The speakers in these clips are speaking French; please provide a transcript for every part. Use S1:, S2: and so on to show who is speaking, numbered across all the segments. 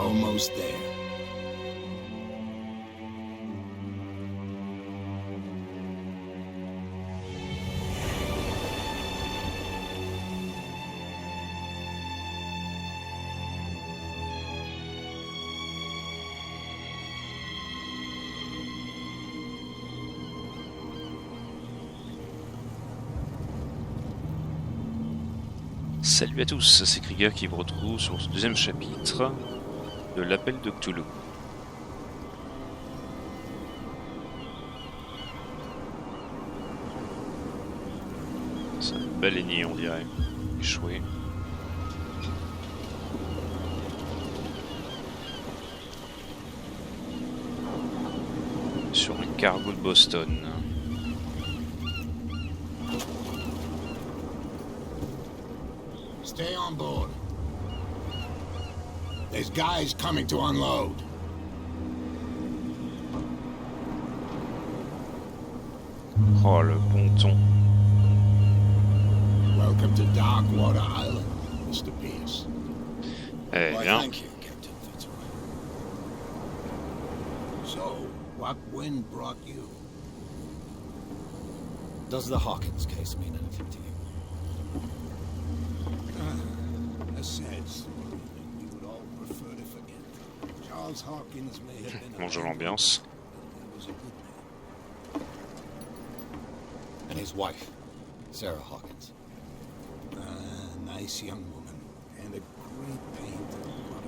S1: almost there.
S2: Salut à tous, c'est Krieger qui vous retrouve sur ce deuxième chapitre de l'appel de Cthulhu. C'est un baleinier, on dirait, échoué. Sur un cargo de Boston.
S1: Stay on board. There's guys coming to unload.
S2: Oh, le ponton.
S1: Welcome to Darkwater Island, Mr. Pierce.
S2: Eh bien.
S1: Thank you, Captain Fitzroy. So, what wind brought you?
S3: Does the Hawkins case mean anything to you?
S1: A sad story that we would all prefer to forget. Charles Hawkins may have been
S2: Bonjour l'ambiance.
S1: He was a good man.
S3: And his wife, Sarah Hawkins.
S1: A nice young woman, and a great painter. What a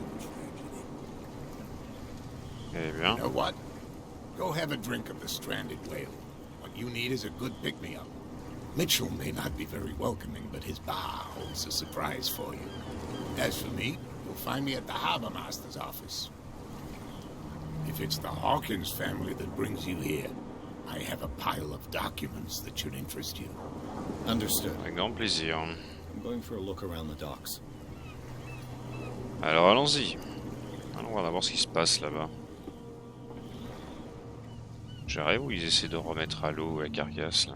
S1: tragedy.
S2: Eh bien.
S1: You know what? Go have a drink of the stranded whale. What you need is a good pick-me-up. Mitchell may not be very welcoming, but his bar holds a surprise for you. As for me, you'll find me at the Harbor Master's office. If it's the Hawkins family that brings you here, I have a pile of documents that should interest you.
S3: Understood.
S2: Avec grand plaisir.
S3: I'm going for a look around the docks.
S2: Alors allons-y. Allons voir d'abord ce qui se passe là-bas. J'arrive où ils essaient de remettre à l'eau la carcasse là.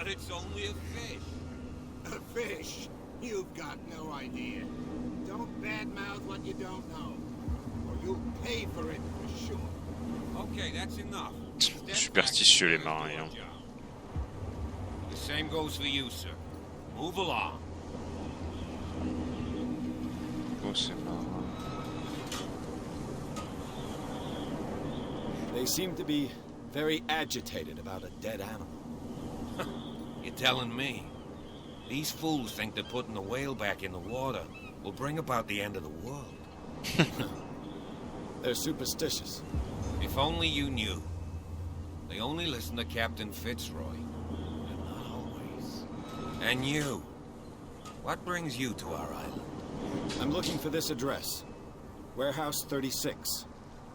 S1: It's only a fish. A fish? You've got no idea. Don't badmouth what you don't know, or you'll pay for it for sure. Okay, that's enough.
S2: Superstitieux les marins. Hein.
S1: The same goes for you, sir. Move along.
S2: Oh, c'est marrant.
S3: They seem to be very agitated about a dead animal.
S4: You're telling me? These fools think that putting the whale back in the water will bring about the end of the world.
S3: They're superstitious.
S4: If only you knew. They only listen to Captain Fitzroy. And not always. And you. What brings you to our island?
S3: I'm looking for this address. Warehouse 36,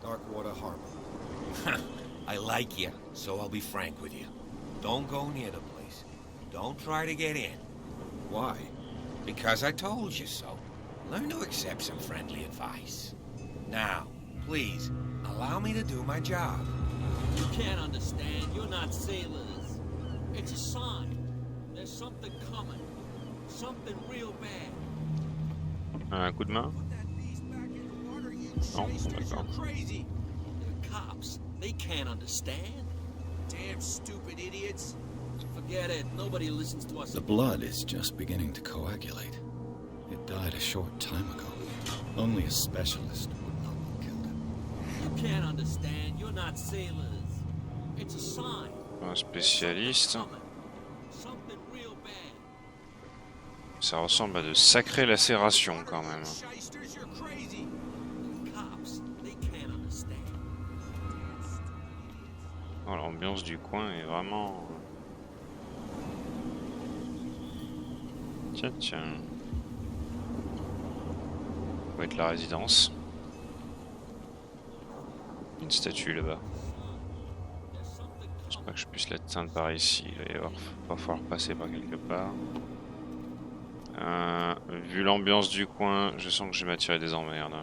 S3: Darkwater Harbor.
S4: I like you, so I'll be frank with you. Don't go near the place. Don't try to get in.
S3: Why?
S4: Because I told you so. Learn to accept some friendly advice. Now, please, allow me to do my job.
S5: You can't understand. You're not sailors. It's a sign. There's something coming. Something real bad.
S2: Un coup de main?
S5: Put that beast back in the water, you
S2: Non,
S5: shysters. You're
S2: d'accord.
S5: crazy. The cops, they can't understand. Damn stupid idiots. Forget it. Nobody listens to us.
S3: The blood is just beginning to coagulate. It died a short time ago. Only a specialist would know what killed it.
S5: You can't understand. You're not sailors. It's a sign.
S2: Un spécialiste.
S5: Something real bad.
S2: Ça ressemble à de sacrées lacérations quand même.
S5: Shysters, you're crazy. The cops, they can't understand.
S2: Oh, l'ambiance du coin est vraiment... Tiens, tiens. Ça va être la résidence. Une statue là-bas. Je pense pas que je puisse l'atteindre par ici. Il va falloir passer par quelque part. Vu l'ambiance du coin, je sens que je vais m'attirer des emmerdes.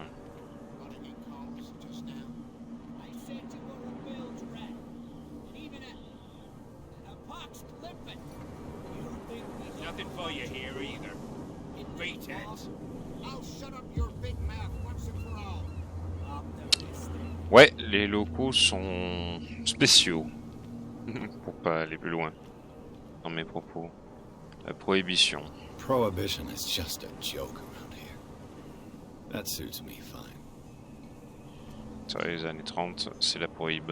S5: What did he call us just now? I said you were a Bill's rat. And even a pox limpet. You think we nothing for you here either. Pretense. I'll shut up your big mouth once and for all.
S2: Ouais, les locaux sont spéciaux. Pour pas aller plus loin dans mes propos. La prohibition.
S3: Prohibition is just a joke around here. That suits me fine.
S2: Sur les années 30, c'est la prohibe.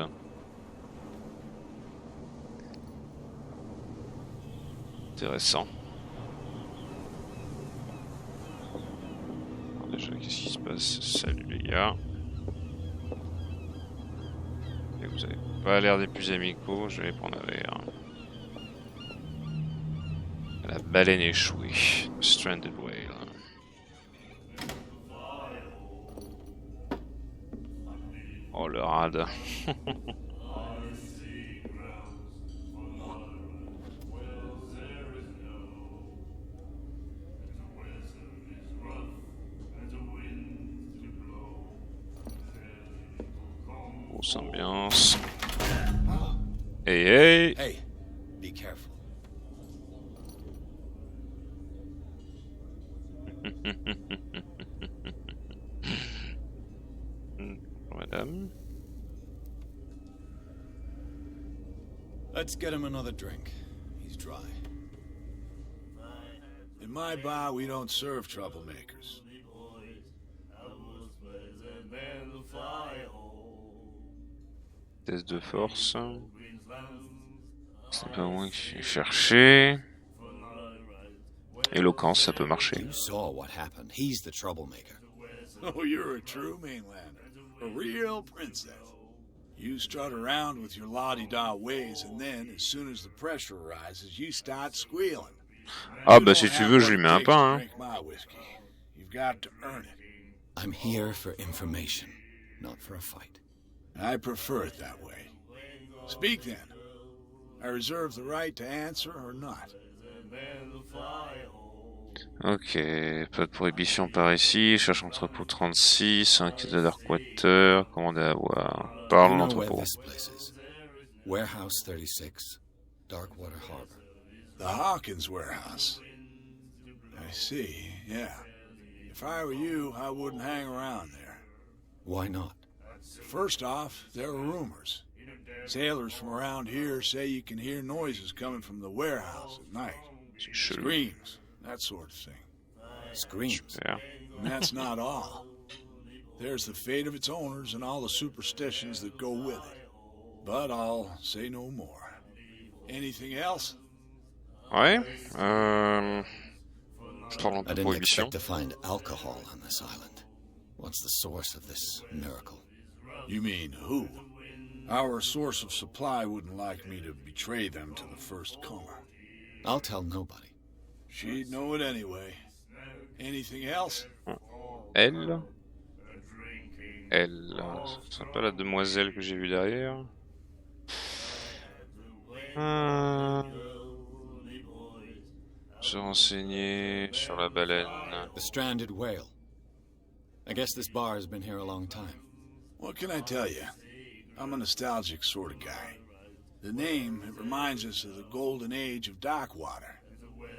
S2: Intéressant. Alors déjà, qu'est-ce qui se passe? Salut les gars. Et vous avez pas l'air des plus amicaux, je vais prendre un verre. La baleine échouée. Stranded Whale. Oh le rade. Grosse ambiance. Hey hey.
S3: Hey, be careful.
S2: Madame.
S3: Let's get him another drink. He's dry.
S6: In my bar, we don't serve troublemakers.
S2: Test de force. C'est pas moi qui vais chercher. Éloquence, ça peut marcher.
S3: You saw what happened. He's the troublemaker.
S6: Oh, you're a true mainlander. A real princess. You strut around with your la-di-da ways, and then, as soon as the pressure rises, you start squealing.
S2: Ah bah si tu veux, je lui mets un pain.
S6: Drink my whiskey. You've got to earn it.
S3: I'm here for information, not for a fight.
S6: I prefer it that way. Speak then. I reserve the right to answer or not.
S2: Ok, pas de prohibition par ici. Cherche entrepôt 36, enquête de Darkwaters, commandé à voir. Parle
S3: You know
S2: l'entrepôt.
S3: where this place is. Warehouse 36, Darkwater Harbor.
S6: The Hawkins warehouse. I see, yeah. If I were you, I wouldn't hang around there.
S3: Why not?
S6: First off, there are rumors. Sailors from around here say you can hear noises coming from the warehouse at night.
S2: C'est chelou.
S6: Screams, that sort of thing.
S3: Screams.
S2: Super.
S6: And that's not all. There's the fate of its owners and all the superstitions that go with it. But I'll say no more. Anything else?
S2: Ouais. Je parle un
S3: I
S2: peu de
S3: didn't
S2: prohibition.
S3: expect to find alcohol on this island. What's the source of this miracle?
S6: You mean who? Our source of supply wouldn't like me to betray them to the first comer.
S3: I'll tell nobody.
S6: She'd know it anyway. Anything else?
S2: Elle. Elle. C'est pas la demoiselle que j'ai vue derrière. Se renseigner sur la baleine.
S3: The stranded whale. I guess this bar has been here a long time.
S6: What can I tell you? I'm a nostalgic sort of guy. The name, it reminds us of the golden age of Darkwater,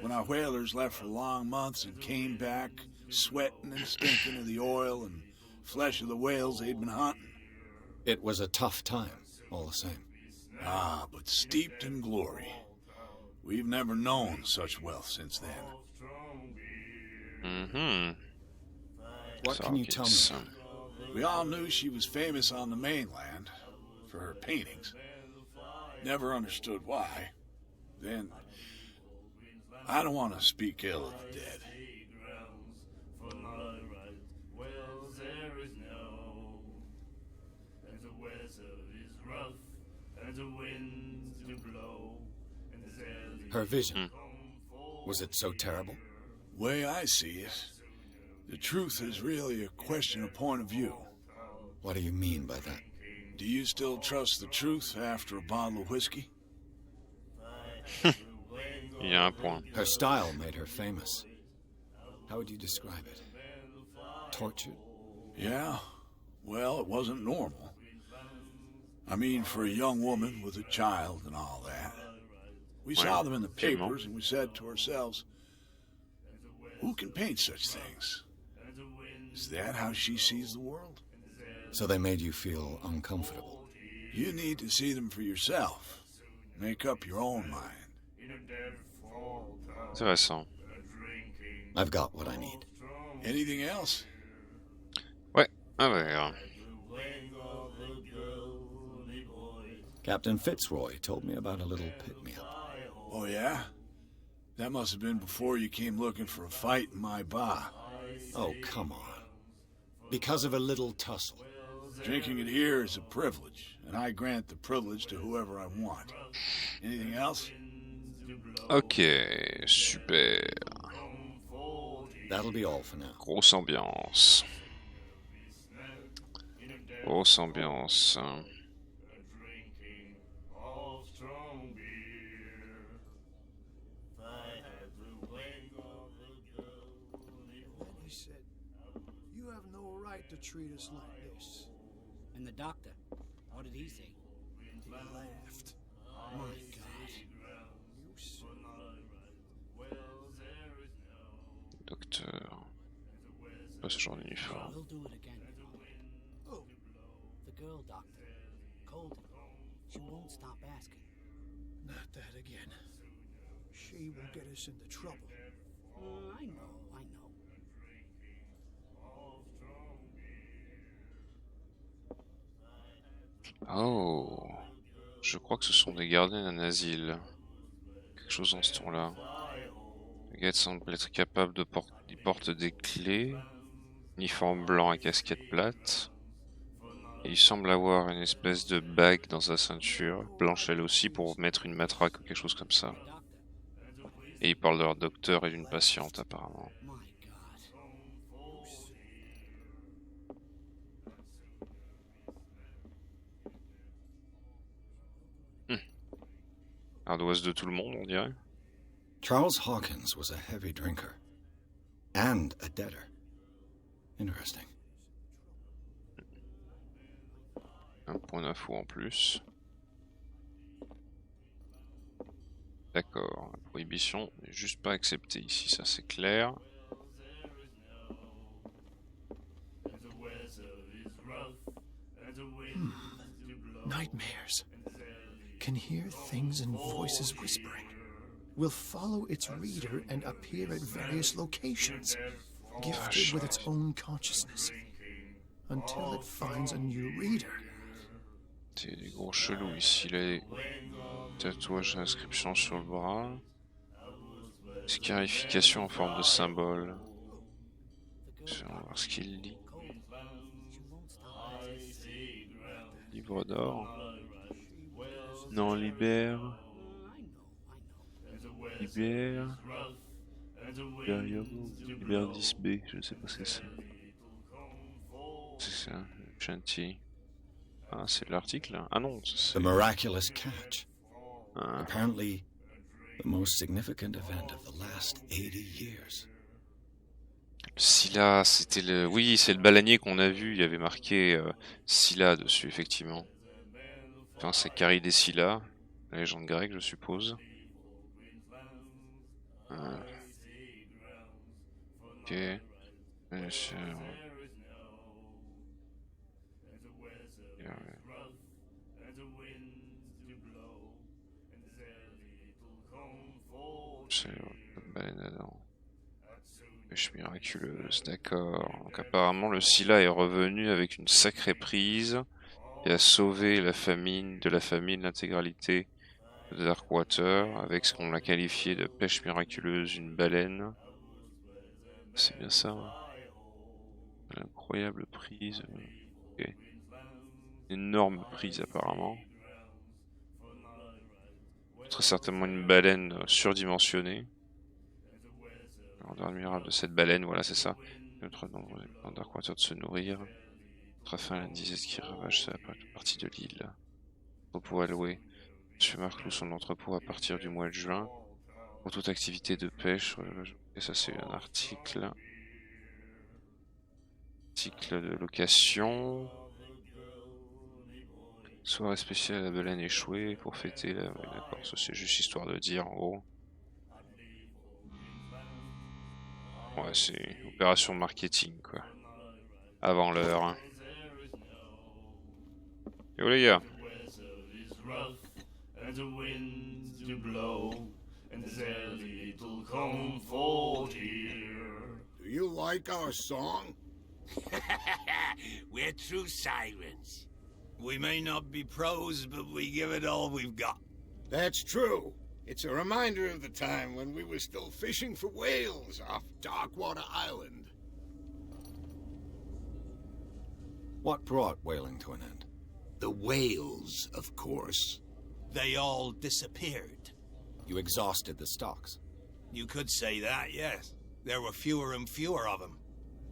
S6: when our whalers left for long months and came back sweating and stinking of the oil and flesh of the whales they'd been hunting.
S3: It was a tough time, all the same.
S6: Ah, but steeped in glory. We've never known such wealth since then.
S2: Mhm.
S3: What can you tell me?
S2: Ça.
S6: We all knew she was famous on the mainland for her paintings. Never understood why. Then, I don't want to speak ill of the dead.
S3: Her vision. Was it so terrible?
S6: Way I see it, the truth is really a question of point of view.
S3: What do you mean by that?
S6: Do you still trust the truth after a bottle of whiskey?
S2: Il y a un point.
S3: Her style made her famous. How would you describe it? Tortured?
S6: Yeah? Well, it wasn't normal. I mean, for a young woman with a child and all that. We saw them in the papers and we said to ourselves, who can paint such things? Is that how she sees the world?
S3: So they made you feel uncomfortable?
S6: You need to see them for yourself. Make up your own mind.
S2: Intéressant.
S3: I've got what I need.
S6: Anything else?
S2: Ouais, ah ouais.
S3: Captain Fitzroy told me about a little pick-me-up.
S6: Oh, yeah? That must have been before you came looking for a fight in my bar.
S3: Oh, come on. Because of a little tussle.
S6: Drinking it here is a privilege, and I grant the privilege to whoever I want. Anything else?
S2: Ok, super.
S3: That'll be all for now.
S2: Grosse ambiance. Grosse ambiance.
S7: He said, "You have no right to treat us like this."
S5: And the doctor, what did he say?
S7: He laughed. My God. You said
S2: Docteur. Pas ce genre d'uniforme.
S5: We'll do it again.
S7: Oh,
S5: The girl doctor, Colden, she won't stop asking.
S7: not that again. She will get us into trouble.
S5: I know.
S2: Oh, je crois que ce sont des gardiens d'un asile. Quelque chose dans ce ton-là. Le gars semble être capable de porter. Il porte des clés, uniforme blanc à casquette plate. Et il semble avoir une espèce de bague dans sa ceinture, blanche elle aussi, pour mettre une matraque ou quelque chose comme ça. Et il parle de leur docteur et d'une patiente apparemment.
S5: My God.
S2: Ardoise de tout le monde, on dirait.
S3: Charles Hawkins was a heavy drinker. And a debtor. Interesting.
S2: Un point d'info en plus. D'accord, la prohibition n'est juste pas acceptée ici, ça c'est clair.
S7: Nightmares. Can hear things and voices whispering. Will follow its reader and appear at various locations, gifted with its own consciousness, until it finds a new reader.
S2: C'est des gros chelous ici, les tatouages d'inscription sur le bras. Scarification en forme de symbole. On va voir ce qu'il lit. Livre d'or. Non, libère. Libère. Libère 10B, je ne sais pas ce que c'est. C'est ça, chantier. Ah, c'est l'article. Ah non, c'est...
S3: The miraculous catch. Apparently, the most significant event of the last 80 years.
S2: Scylla, c'était le... Oui, c'est le baleinier qu'on a vu, il y avait marqué Scylla dessus, effectivement. Enfin, c'est Carrie des Scylla, la légende grecque, je suppose. Ok. C'est une baleine à dents. Pêche miraculeuse, d'accord. Donc apparemment le Scylla est revenu avec une sacrée prise et a sauvé la famine l'intégralité de Darkwaters avec ce qu'on a qualifié de pêche miraculeuse, une baleine. C'est bien ça. Hein. L'incroyable prise. Okay. Énorme prise apparemment. Très certainement une baleine surdimensionnée. L'ordre admirable de cette baleine, voilà c'est ça. Notre nombre dans Darkwater de se nourrir. Notre afin l'indice qui ravage cette partie de l'île. Repos alloué. M. Marclou son entrepôt à partir du mois de juin. Pour toute activité de pêche. Et ça c'est un article. Article de location. Soirée spéciale à la baleine échouée pour fêter la... Oui, d'accord, ça c'est juste histoire de dire en gros. Ouais, c'est opération marketing quoi. Avant l'heure. Yo les gars.
S1: Do you like our song?
S5: We're true sirens. We may not be pros, but we give it all we've got.
S1: That's true. It's a reminder of the time when we were still fishing for whales off Darkwater Island.
S3: What brought whaling to an end?
S1: The whales, of course.
S5: They all disappeared.
S3: You exhausted the stocks.
S5: You could say that, yes. There were fewer and fewer of them.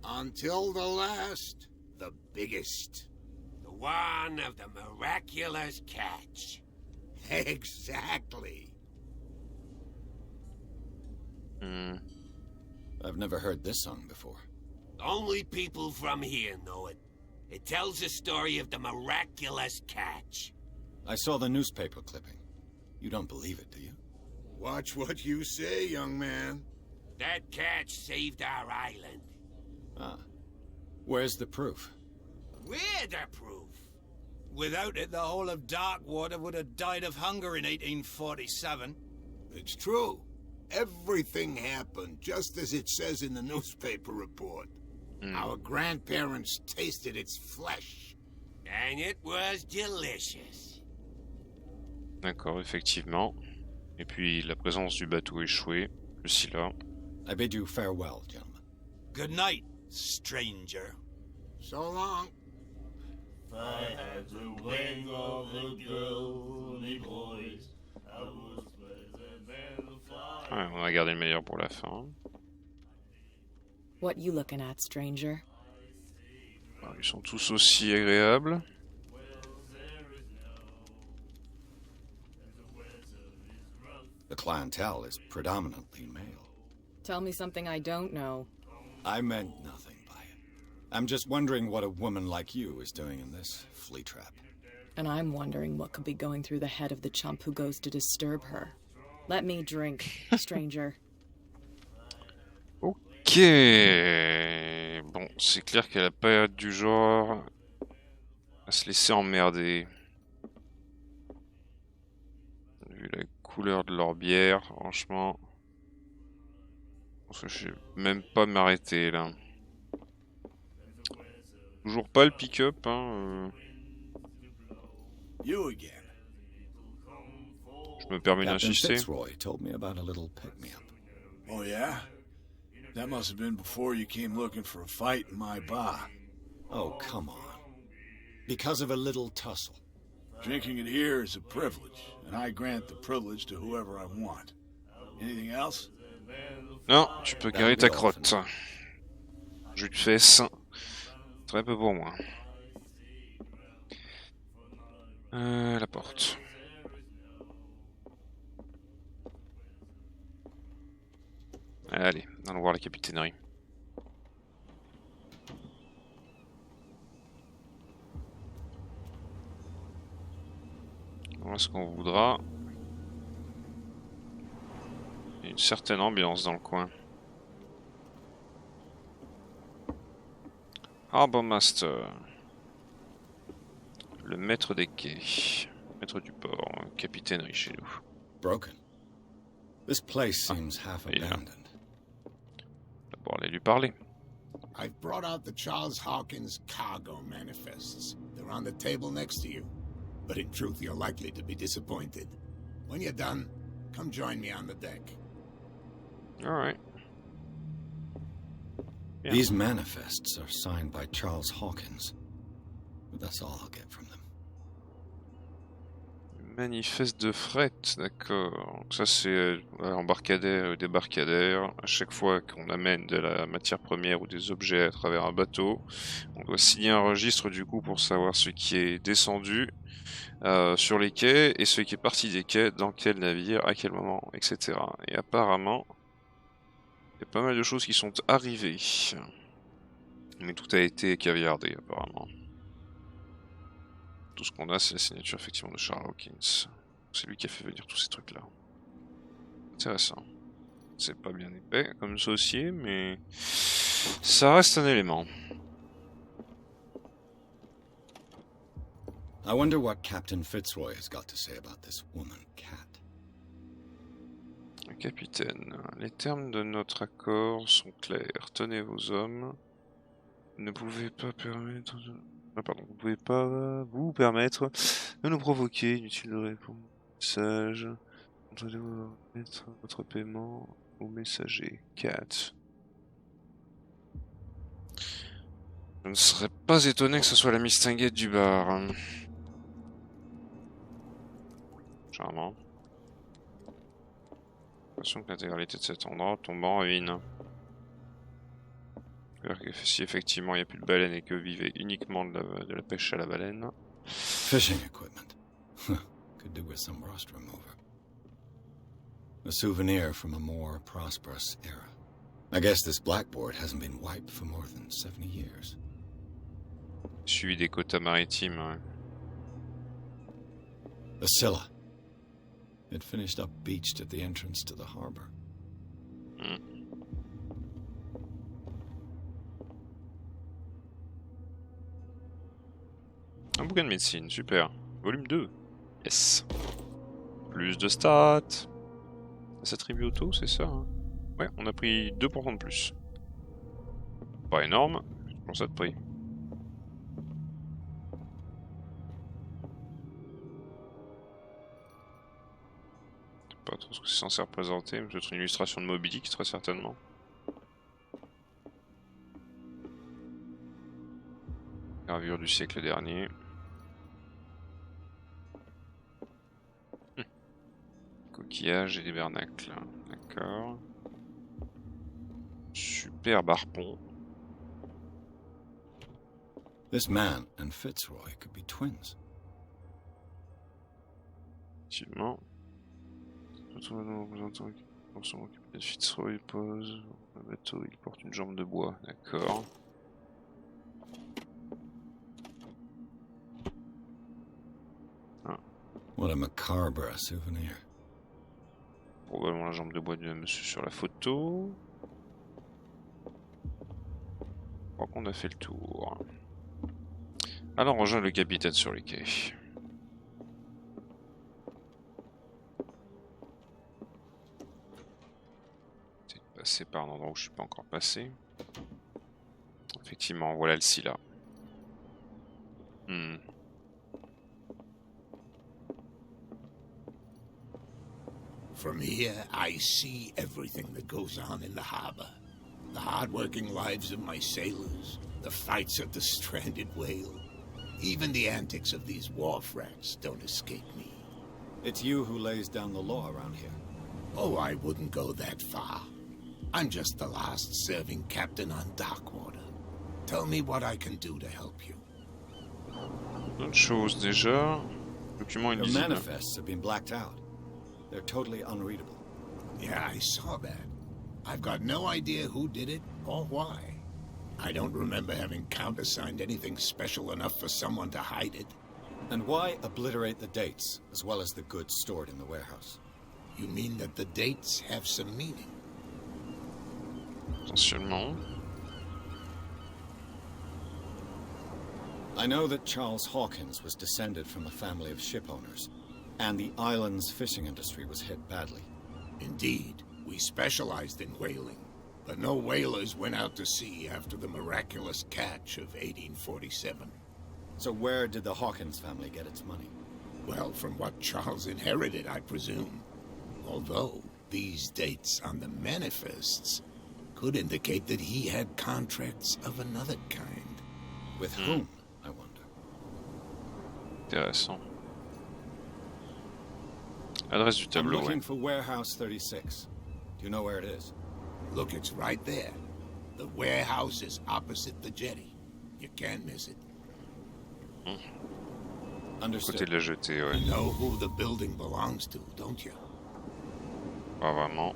S1: Until the last, the biggest.
S5: The one of the miraculous catch.
S1: Exactly.
S3: I've never heard this song before.
S5: Only people from here know it. It tells the story of the miraculous catch.
S3: I saw the newspaper clipping. You don't believe it, do you?
S1: Watch what you say, young man.
S5: That catch saved our island.
S3: Ah. Where's the proof?
S5: We're the proof. Without it, the whole of Darkwater would have died of hunger in 1847.
S1: It's true. Everything happened just as it says in the newspaper report. Our grandparents tasted its flesh.
S5: And it was delicious.
S2: D'accord, effectivement. Et puis la présence du bateau échoué, aussi là.
S3: I bid you farewell, gentlemen.
S5: Good night, stranger.
S1: So long.
S8: If I had the wing of the girly boys, I was better than the fire.
S2: Ouais, on a gardé le meilleur pour la fin.
S9: What you looking at, stranger?
S2: Alors, ils sont tous aussi agréables.
S3: The clientele is predominantly male.
S9: Tell me something I don't know.
S3: I meant nothing by it. I'm just wondering what a woman like you is doing in this flea trap.
S9: And I'm wondering what could be going through the head of the chump who goes to disturb her. Let me drink, stranger.
S2: Ok. Bon, c'est clair qu'elle a pas du genre à se laisser emmerder. Vu la couleur de leur bière, franchement. Je vais même pas m'arrêter là. Toujours pas le pick-up, hein.
S6: You again.
S2: Je me permets
S3: Captain
S2: d'insister.
S3: Fitzroy told me about a little pick-me-up.
S6: Oh, yeah? That must have been before you came looking for a fight in my bar.
S3: Oh, come on. Because of a little tussle.
S6: Drinking it here is a privilege, and I grant the privilege to whoever I want. Anything else?
S2: Non, tu peux garer ta crotte. Jus de fesses. Très peu pour moi. La porte. Allez, allons voir la capitainerie. Voilà ce qu'on voudra. Il y a une certaine ambiance dans le coin. Harbor Master. Le maître des quais. Maître du port. Capitainerie chez nous.
S3: Broken. This place seems half
S2: il est là.
S3: abandoned.
S2: D'abord aller lui parler.
S1: I've brought out the Charles Hawkins cargo manifests. They're on the table next to you. But in truth, you're likely to be disappointed. When you're done, come join me on the deck.
S2: Alright. Yeah.
S3: These manifests are signed by Charles Hawkins. But that's all I'll get from them.
S2: Manifeste de fret, d'accord. Donc ça c'est embarcadère, débarcadère. À chaque fois qu'on amène de la matière première ou des objets à travers un bateau, on doit signer un registre du coup pour savoir ce qui est descendu sur les quais et ce qui est parti des quais, dans quel navire, à quel moment, etc. Et apparemment, il y a pas mal de choses qui sont arrivées. Mais tout a été caviardé apparemment. Tout ce qu'on a, c'est la signature effectivement de Charles Hawkins. C'est lui qui a fait venir tous ces trucs-là. Intéressant. C'est pas bien épais comme dossier, mais ça reste un élément.
S3: I wonder what Captain Fitzroy has got to say about this woman, Cat.
S2: Capitaine, les termes de notre accord sont clairs. Tenez vos hommes. Vous ne pouvez pas permettre... vous pouvez pas vous permettre de nous provoquer. Inutile de répondre. Message. Entendez-vous mettre votre paiement au messager. 4. Je ne serais pas étonné que ce soit la mistinguette du bar. Charmant. L'impression que l'intégralité de cet endroit tombe en ruine. Si effectivement il n'y a plus de baleine et que vivait uniquement de la pêche à la baleine.
S3: Fishing equipment. Could do with some rust remover. A souvenir from a more prosperous era. I guess this blackboard hasn't been wiped for more than 70 years.
S2: Suivi des quotas maritimes. Ouais.
S3: The Scylla. It finished up beached at the entrance to the harbor.
S2: Un bouquin de médecine, super. Volume 2. Yes. Plus de stats. Ça s'attribue auto, c'est ça hein. Ouais, on a pris 2% de plus. Pas énorme, pour ça de prix. Pas trop ce que c'est censé représenter, mais peut-être une illustration de Moby Dick, très certainement. Gravure du siècle dernier. Coquillages et des bernacles. D'accord. Super harpon.
S3: This man and Fitzroy could be twins.
S2: Effectivement. Le capitaine Fitzroy pose. Le bateau, il porte une jambe de bois. D'accord. Ah.
S3: What a macabre souvenir.
S2: Probablement la jambe de bois du monsieur sur la photo. Je crois qu'on a fait le tour. Alors on rejoint le capitaine sur les quais. C'est de passer par un endroit où je suis pas encore passé. Effectivement, voilà le Scylla.
S1: From here, I see everything that goes on in the harbor. The hard-working lives of my sailors, the fights of the stranded whale. Even the antics of these wharf rats don't escape me.
S3: It's you who lays down the law around here.
S1: Oh, I wouldn't go that far. I'm just the last serving captain on Darkwater. Tell me what I can do to help you.
S2: Autre chose déjà. Document
S3: Your
S2: illisible.
S3: manifests have been blacked out. They're totally unreadable.
S1: Yeah, I saw that. I've got no idea who did it or why. I don't remember having countersigned anything special enough for someone to hide it.
S3: And why obliterate the dates, as well as the goods stored in the warehouse?
S1: You mean that the dates have some meaning?
S2: Potentiellement.
S3: I know that Charles Hawkins was descended from a family of ship owners, and the island's fishing industry was hit badly.
S1: Indeed, we specialized in whaling, but no whalers went out to sea after the miraculous catch of 1847.
S3: So where did the Hawkins family get its money?
S1: Well, from what Charles inherited, I presume. Although, these dates on the manifests could indicate that he had contracts of another kind.
S3: With whom, I wonder?
S2: Intéressant. Adresse du
S3: I'm
S2: tableau,
S3: looking
S2: ouais.
S3: for warehouse 36. Do you know where it is?
S1: Look, it's right there. The warehouse is opposite the jetty. You can't miss it.
S2: Côté
S3: Understood.
S2: de la jetée, ouais.
S1: You know who the building belongs to, don't you?
S2: Pas vraiment.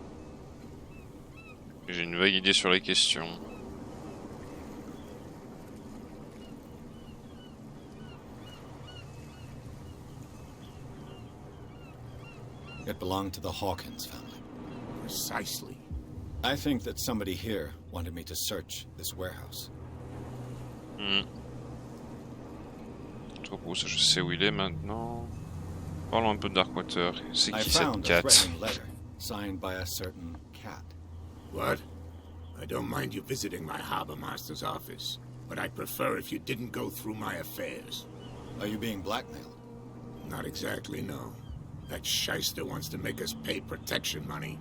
S2: J'ai une vague idée sur les questions.
S3: It belonged to the Hawkins family.
S1: Precisely.
S3: I think that somebody here wanted me to search this warehouse.
S2: Trop ça, je sais où il est maintenant. Parlons un peu de Darkwater. C'est
S3: I
S2: qui cette
S3: found a
S2: cat?
S3: threatening letter signed by a certain cat.
S1: What? I don't mind you visiting my harbor master's office, but I'd prefer if you didn't go through my affairs.
S3: Are you being blackmailed?
S1: Not exactly, no. That shyster wants to make us pay protection money.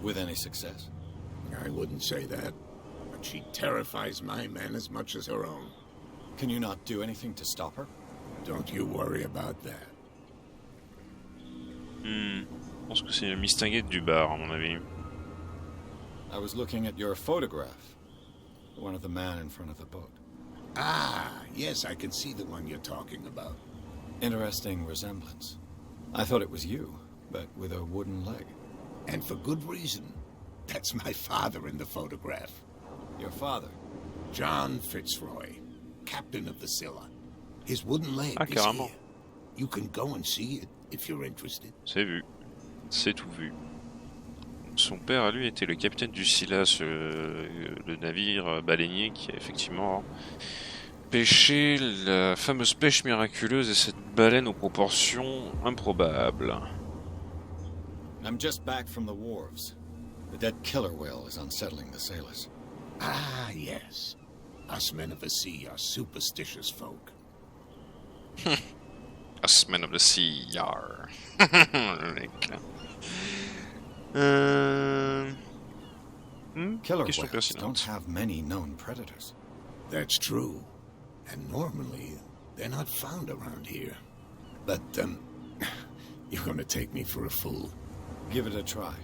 S3: With any success?
S1: I wouldn't say that, but she terrifies my men as much as her own.
S3: Can you not do anything to stop her?
S1: Don't you worry about that.
S2: Je pense que c'est le mistinguette du bar, à mon avis.
S3: I was looking at your photograph. One of the man in front of the boat.
S1: Ah, yes, I can see the one you're talking about.
S3: Interesting resemblance. I thought it was you, but with a wooden leg.
S1: And for good reason. That's my father in the photograph.
S3: Your father?
S1: John Fitzroy, captain of the Scylla. His wooden leg is
S2: carrément.
S1: here. You can go and see it if you're interested.
S2: C'est vu. C'est tout vu. Son père, à lui, était le capitaine du Silas, le navire baleinier qui a effectivement pêché la fameuse pêche miraculeuse et cette baleine aux proportions improbables.
S3: I'm just back from the wharves. The dead killer whale is unsettling the sailors.
S1: Ah, yes. Us men of the sea are superstitious folk.
S2: Us men of the sea, yar. Le mec, là.
S3: Killer
S2: Question
S3: whales don't
S2: pertinente.
S3: have many known predators.
S1: That's true. And normally, they're not found around here. But, you're gonna take me for a fool.
S3: Give it a try.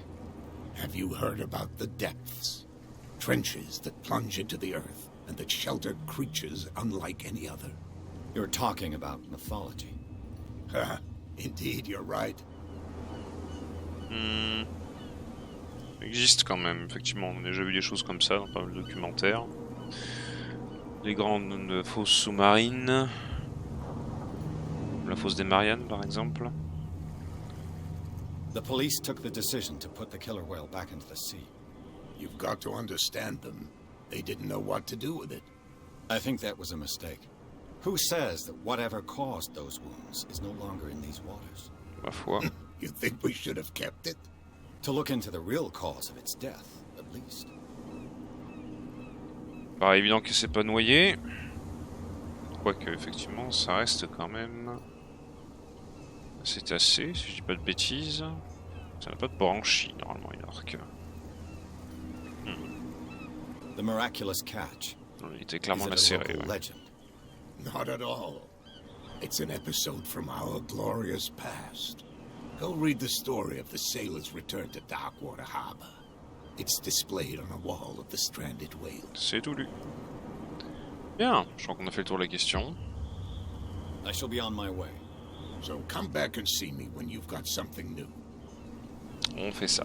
S1: Have you heard about the depths? Trenches that plunge into the earth and that shelter creatures unlike any other.
S3: You're talking about mythology.
S1: Ha, indeed, you're right.
S2: Ça existe quand même, effectivement. On a déjà vu des choses comme ça dans pas mal de documentaires. Les grandes fosses sous-marines. La fosse des Mariannes, par exemple.
S3: The police took the decision to put the killer whale back into the sea.
S1: You've got to understand them. They didn't know what to do with it.
S3: I think that was a mistake. Who says that whatever caused those wounds is no longer in these waters?
S2: Ma foi.
S1: You think we should have kept it?
S3: To look into the real cause of its death, at least.
S2: Paraît évident que c'est pas noyé. Quoique, effectivement, ça reste quand même... C'est assez, si je dis pas de bêtises. Ça n'a pas de branchie, normalement, une orque.
S3: The miraculous catch
S2: Il était
S3: is
S2: clairement
S3: it a
S2: lacéré.
S3: local
S2: Ouais.
S3: legend.
S1: Not at all. It's an episode from our glorious past. Go read the story of the sailor's return to Darkwater Harbor. It's displayed on a wall of the stranded whale.
S2: C'est tout lu. Bien, je crois qu'on a fait le tour de la question.
S3: I shall be on my way.
S1: So come back and see me when you've got something new.
S2: On fait ça.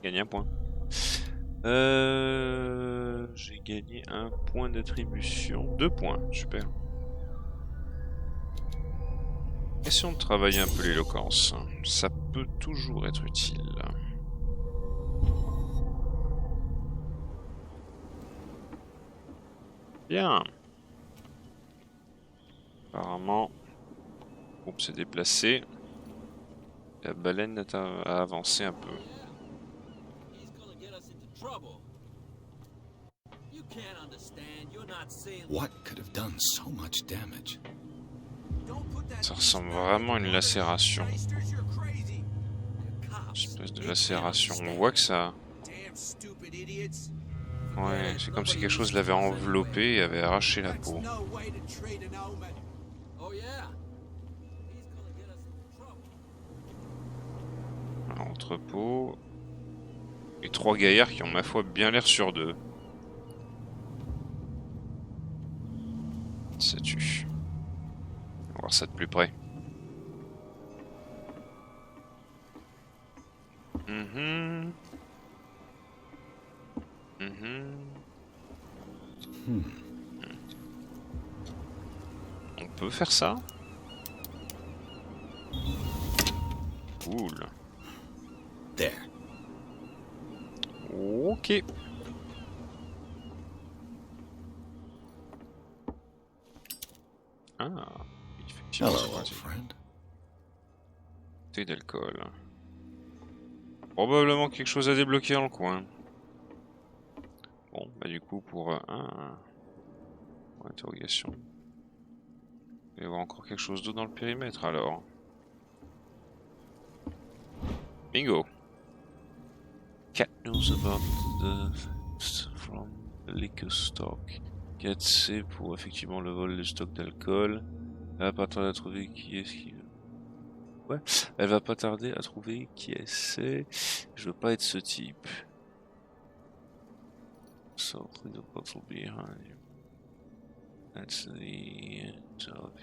S2: Gagné un point. J'ai gagné un point d'attribution. 2 points, super. Essayons de travailler un peu l'éloquence. Ça peut toujours être utile. Bien. Apparemment, le groupe s'est déplacé. La baleine a avancé un peu.
S5: He's gonna get us into trouble. You can't understand. You're not seeing.
S3: What could have done so much damage?
S5: Don't put that.
S2: Ça ressemble vraiment à une lacération.
S5: Shysters, you're crazy. The cops.
S2: Une espèce de lacération. On voit que ça...
S5: Damn stupid idiots.
S2: Ouais, c'est comme si quelque chose l'avait enveloppé et avait arraché la peau.
S5: No way to treat an omen. Oh yeah. He's gonna get us into trouble.
S2: Un entrepôt. Et 3 gaillards qui ont ma foi bien l'air sur 2. Ça tue. On va voir ça de plus près. On peut faire ça? Cool.
S3: There.
S2: Ok. Ah, effectivement.
S3: Hello, old friend.
S2: Bouteille d'alcool. Probablement quelque chose à débloquer dans le coin. Bon, bah du coup pour interrogation. Il va y avoir encore quelque chose d'autre dans le périmètre alors. Bingo. Cat knows about the from the liquor stock. Cat sait pour effectivement le vol des stocks d'alcool. Elle va pas tarder à trouver qui est-ce qui... Ouais, elle va pas tarder à trouver qui est c'est. Je veux pas être ce type. So, the bottle behind you. That's the end of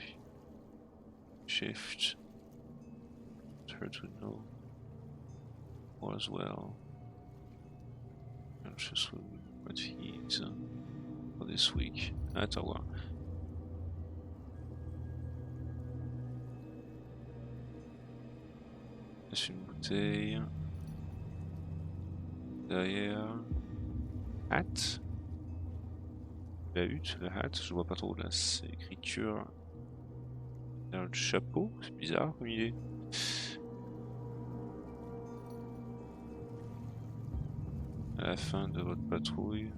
S2: shift. Her to know all as well. Just what he is for this week. Attends voir. C'est une bouteille. Derrière. Hat. La hutte, la hâte, je vois pas trop là, c'est écriture. Derrière le chapeau, c'est bizarre comme idée. À la fin de votre patrouille.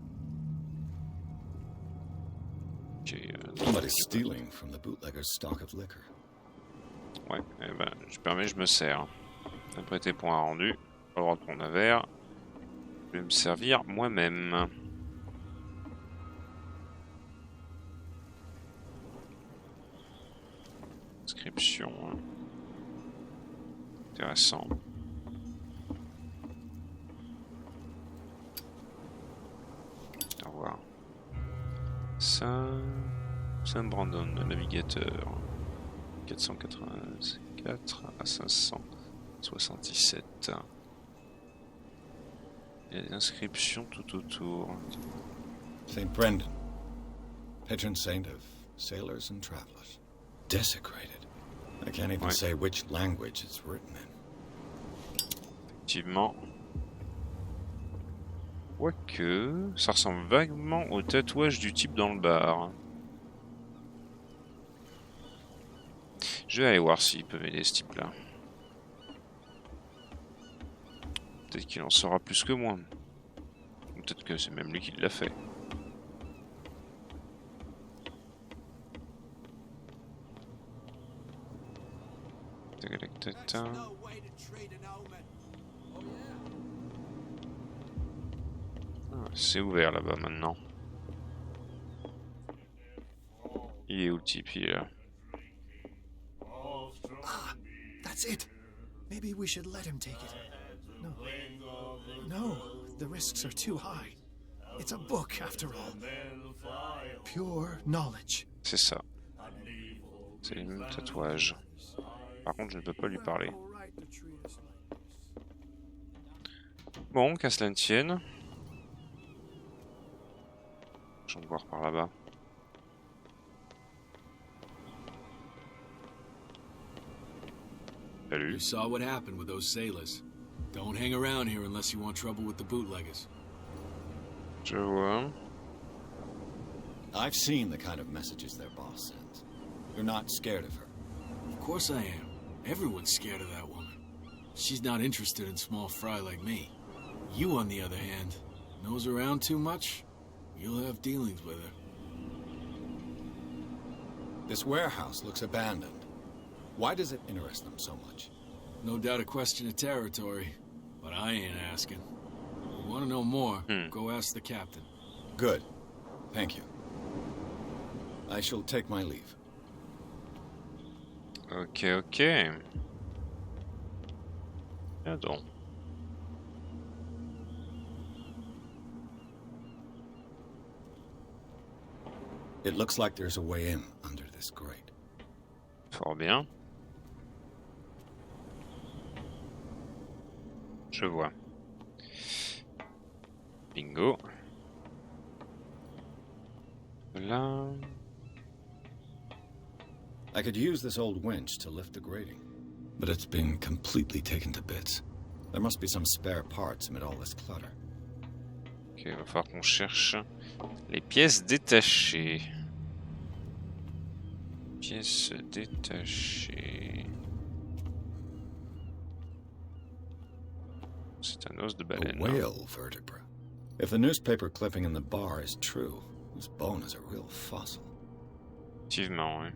S2: Ok.
S3: Somebody's stealing from the bootlegger's stock of liquor.
S2: Ouais, eh ben, je me sers. Après tes points rendus, pas le droit de prendre un verre. Je vais me servir moi-même. Inscription. Intéressant. Au revoir. Saint-Brandon, le navigateur. 484 à 577. Il y a des inscriptions tout autour.
S3: Saint Brendan, patron saint of sailors and travelers. Desecrated. I can't even say which language it's written in.
S2: Effectivement. Quoique, ça ressemble vaguement au tatouage du type dans le bar. Je vais aller voir s'il peut m'aider ce type-là. Peut-être qu'il en saura plus que moi. Peut-être que c'est même lui qui l'a fait. C'est ouvert là-bas maintenant. Il est où le type? Il est là.
S7: Ah, that's it. Maybe we should let him take it. No. No, the risks are too high. It's a book, after all. Pure knowledge.
S2: C'est ça. C'est les mêmes tatouages. Par contre, je ne peux pas lui parler. Bon, qu'à cela ne tienne. Je vais voir par là-bas. Salut.
S10: You saw what happened with those sailors. Don't hang around here unless you want trouble with the bootleggers.
S2: Je vois.
S3: I've seen the kind of messages their boss sends. You're not scared of her.
S10: Of course I am. Everyone's scared of that woman. She's not interested in small fry like me. You, on the other hand, nose around too much, you'll have dealings with her.
S3: This warehouse looks abandoned. Why does it interest them so much?
S10: No doubt a question of territory, but I ain't asking. If you want to know more, go ask the captain.
S3: Good. Thank you. I shall take my leave.
S2: Ok, ok. Attends.
S3: It looks like there's a way in under this grate.
S2: Fort bien. Je vois. Bingo. Là.
S3: I could use this old winch to lift the grating, but it's been completely taken to bits. There must be some spare parts amid all this clutter.
S2: Ok, il va falloir qu'on cherche les pièces détachées. Pièces détachées. C'est un os de
S3: A
S2: baleine.
S3: whale vertebra. If the newspaper clipping in the bar is true, this bone is a real fossil.
S2: Effectivement, oui.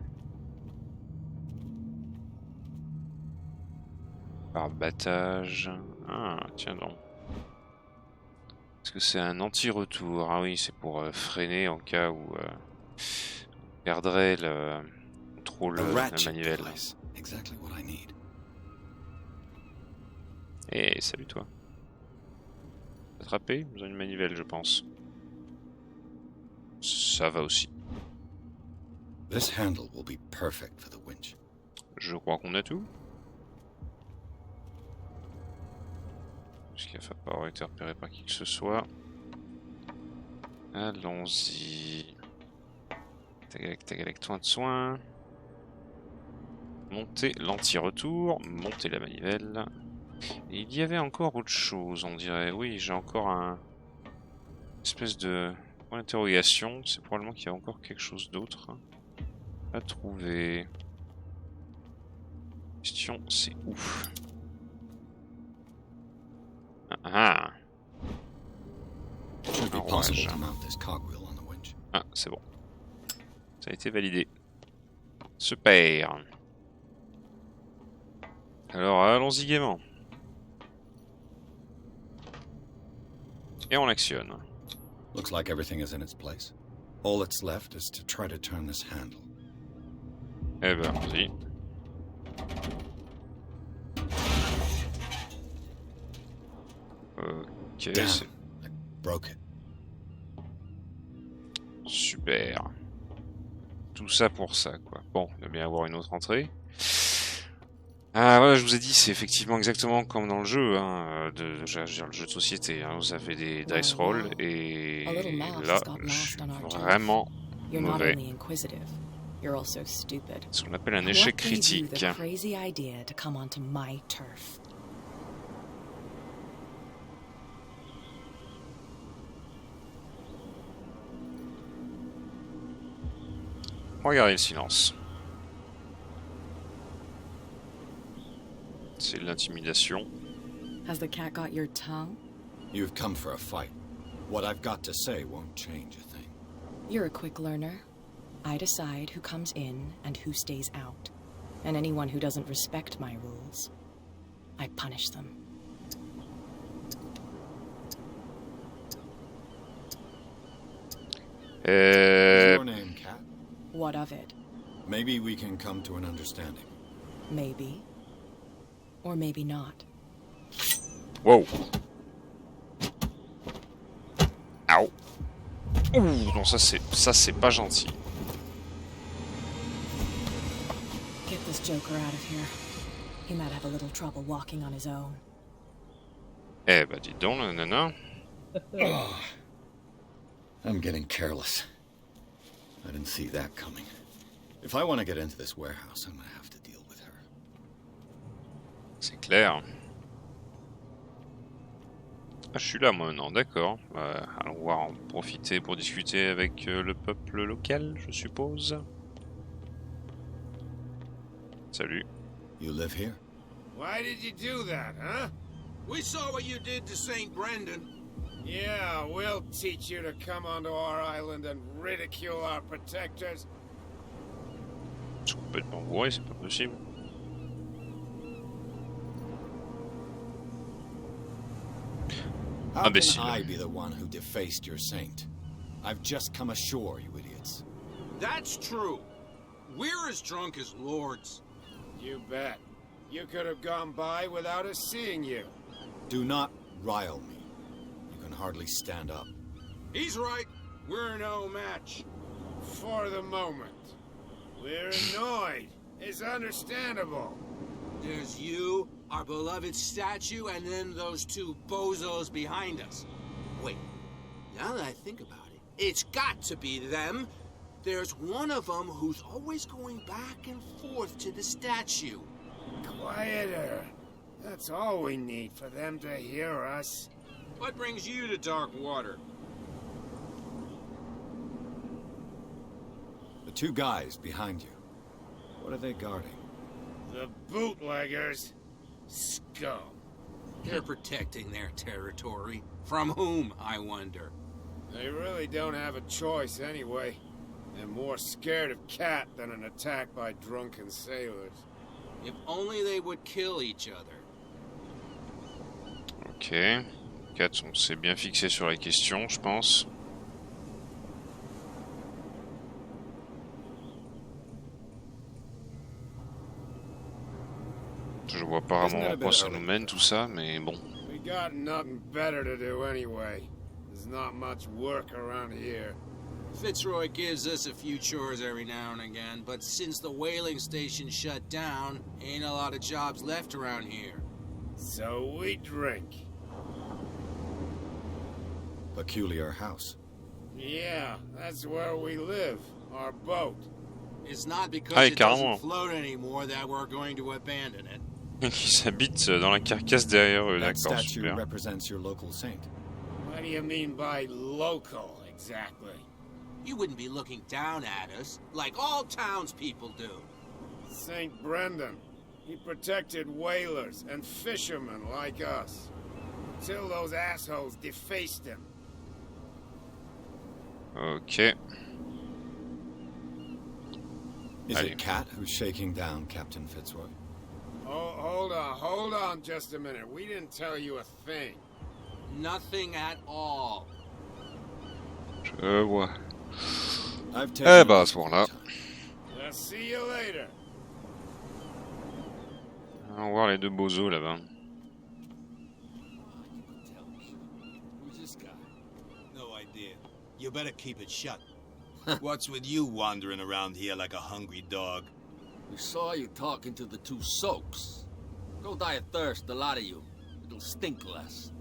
S2: Par battage. Ah, tiens donc. Est-ce que c'est un anti-retour? Ah oui, c'est pour freiner en cas où on perdrait le contrôle de la manivelle.
S3: Exactly what I need.
S2: Eh, salut toi. Attrapé? Besoin d'une manivelle, je pense. Ça va aussi.
S3: This handle will be perfect for the winch.
S2: Je crois qu'on a tout. Jusqu'à pas avoir été repéré par qui que ce soit. Allons-y. Tagalec, soin de soin. Monter l'anti-retour. Monter la manivelle. Et il y avait encore autre chose, on dirait. Oui, j'ai encore un espèce de point d'interrogation. C'est probablement qu'il y a encore quelque chose d'autre à trouver. Question, c'est où? Ah,
S3: Should be possible to mount this cogwheel on the winch.
S2: ah, c'est bon. Ça a été validé. Super. Alors, allons-y gaiement. Et on actionne.
S3: Looks like everything is in its place. All that's left is to try to turn this handle.
S2: Eh ben, allons-y. Ok,
S3: Damn,
S2: c'est
S3: I broke it.
S2: super. Tout ça pour ça, quoi. Bon, il va bien y avoir une autre entrée. Ah voilà, je vous ai dit, c'est effectivement exactement comme dans le jeu, hein, le jeu de société. Hein, vous avez des dice rolls et là, je suis vraiment mauvais. C'est ce qu'on appelle un échec critique. Regardez le silence. C'est l'intimidation.
S9: Has the cat got your tongue?
S3: You've come for a fight. What I've got to say won't change a thing.
S9: You're a quick learner. I decide who comes in and who stays out. And anyone who doesn't respect my rules, I punish them.
S3: Your name, Cat?
S9: What of it?
S3: Maybe we can come to an understanding.
S9: Maybe. Or maybe not.
S2: Wow. Ow. Ouh, non, ça c'est pas gentil.
S9: Get this joker out of here. He might have a little trouble walking on his own.
S2: Eh bah dis donc, nana.
S3: Oh, I'm getting careless. I didn't see that coming. If I want to get into this warehouse, I'm going to have to deal with her.
S2: C'est clair. Ah, je suis là moi maintenant, d'accord. Allons voir en profiter pour discuter avec le peuple local, je suppose. Salut.
S3: You live here?
S11: Why did you do that, huh? We saw what you did to St. Brendan. Yeah, we'll teach you to come onto our island and ridicule our protectors.
S2: C'est complètement bourré, c'est pas possible.
S3: How can
S2: Imbécile.
S3: I be the one who defaced your saint? I've just come ashore, you idiots.
S11: That's true. We're as drunk as lords.
S12: You bet.
S11: You could have gone by without us seeing you.
S3: Do not rile me. You can hardly stand up.
S11: He's right. We're no match. For the moment. We're annoyed. It's understandable.
S12: There's you, our beloved statue, and then those two bozos behind us. Wait, now that I think about it, it's got to be them. There's one of them who's always going back and forth to the statue.
S11: Quieter. That's all we need for them to hear us.
S12: What brings you to Darkwater?
S3: The two guys behind you. What are they guarding?
S11: The bootleggers. Scum.
S12: They're protecting their territory. From whom, I wonder?
S11: They really don't have a choice anyway. They're more scared of Cat than an attack by drunken sailors.
S12: If only they would kill each other.
S2: Ok. 4, on s'est bien fixé sur la question, je pense. Je vois pas vraiment à quoi ça nous mène tout ça, mais bon.
S11: We got nothing better to do anyway. There's not much work around here.
S12: Fitzroy gives us a few chores every now and again, but since the whaling station shut down, ain't a lot of jobs left around here.
S11: So we drink.
S3: Peculiar house.
S11: Yeah, that's where we live. Our boat.
S12: It's not because
S2: Ah,
S12: it
S2: carrément.
S12: doesn't float anymore that we're going to abandon it.
S2: Ils habitent dans la carcasse derrière eux,
S3: That
S2: d'accord,
S3: statue
S2: super.
S3: represents your local saint.
S11: What do you mean by local, exactly?
S12: You wouldn't be looking down at us, like all townspeople do.
S11: St. Brendan. He protected whalers and fishermen like us. Until those assholes defaced him.
S2: Ok.
S3: Is
S2: Allez.
S3: it Cat who's shaking down Captain Fitzroy?
S11: Oh, hold on just a minute. We didn't tell you a thing.
S12: Nothing at all.
S2: Je vois.
S3: I've
S2: Eh
S3: taken
S2: bah à ce moment-là,
S11: Let's see you later.
S2: on va voir les deux bozos là-bas.
S13: Who's this guy? No idea. You better keep it shut. What's with you wandering around here like a hungry dog?
S8: We saw you talking to the two soaks. Go die of thirst, the lot of you. It'll stink less.